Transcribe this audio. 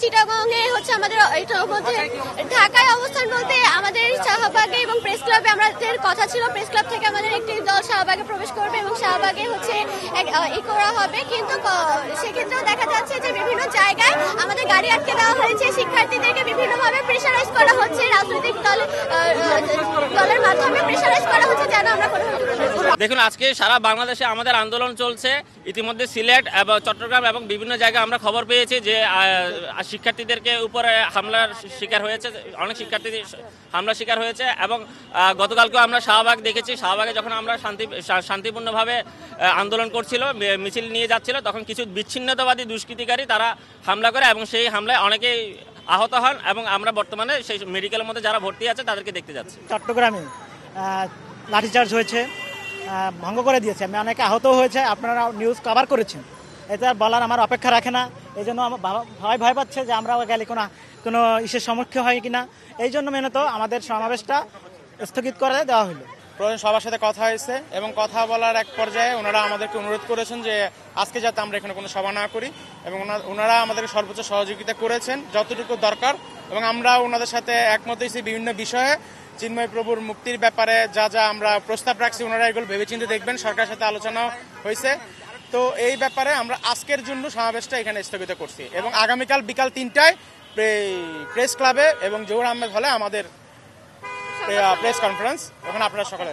চিটাগংয়ে হচ্ছে আমাদের এটার মধ্যে ঢাকায় অবস্থান বলতে আমাদের শাহবাগে এবং প্রেস ক্লাবে আমাদের কথা ছিল, প্রেস ক্লাব থেকে আমাদের একটি দল শাহবাগে প্রবেশ করবে এবং শাহবাগে হচ্ছে ই করা হবে, কিন্তু সেক্ষেত্রেও দেখা যাচ্ছে যে বিভিন্ন জায়গায় আমাদের গাড়ি আটকে দেওয়া হয়েছে, শিক্ষার্থীদেরকে বিভিন্নভাবে প্রেশারাইজ করা হচ্ছে, রাজনৈতিক দলের মাধ্যমে প্রেশারাইজ করা হচ্ছে যেন আমরা কোনো। দেখুন, আজকে সারা বাংলাদেশে আমাদের আন্দোলন চলছে। ইতিমধ্যে সিলেট এবং চট্টগ্রাম এবং বিভিন্ন জায়গায় আমরা খবর পেয়েছি যে শিক্ষার্থীদেরকে উপরে হামলার শিকার হয়েছে, অনেক শিক্ষার্থী হামলার শিকার হয়েছে। এবং গতকালকেও আমরা শাহবাগ দেখেছি। শাহবাগে যখন আমরা শান্তিপূর্ণভাবে আন্দোলন করছিল, মিছিল নিয়ে যাচ্ছিল, তখন কিছু বিচ্ছিন্নতাবাদী দুষ্কৃতিকারী তারা হামলা করে এবং সেই হামলায় অনেকেই আহত হন এবং আমরা বর্তমানে সেই মেডিকেলের মধ্যে যারা ভর্তি আছে তাদেরকে দেখতে যাচ্ছি। চট্টগ্রামে লাঠিচার্জ হয়েছে, ভঙ্গ করে দিয়েছে, আমি অনেকে আহত হয়েছে, আপনারা নিউজ কভার করেছেন, এটা বলার আমার অপেক্ষা রাখে না। এই জন্য আমার ভয় পাচ্ছে যে আমরা গেলে কোনো ইসের সম্মুখীন হয় কিনা, এই জন্য মেনত আমাদের সমাবেশটা স্থগিত করে দেওয়া হলো। প্রধান সবার সাথে কথা হয়েছে এবং কথা বলার এক পর্যায়ে ওনারা আমাদেরকে অনুরোধ করেছেন যে আজকে যাতে আমরা এখানে কোনো সভা না করি, এবং ওনারা আমাদেরকে সর্বোচ্চ সহযোগিতা করেছেন যতটুকু দরকার, এবং আমরা ওনাদের সাথে একমত হয়েছি বিভিন্ন বিষয়ে। চিন্ময় প্রভুর মুক্তির ব্যাপারে যা যা আমরা প্রস্তাব রাখছি ওনারা এগুলো ভেবেচিন্তে দেখবেন, সরকারের সাথে আলোচনা হয়েছে। তো এই ব্যাপারে আমরা আজকের জন্য সমাবেশটা এখানে স্থগিত করছি এবং আগামীকাল বিকাল 3টায় প্রেস ক্লাবে এবং জহুর আহমেদ হলে আমাদের প্রেস কনফারেন্স, ওখানে আপনারা সকলে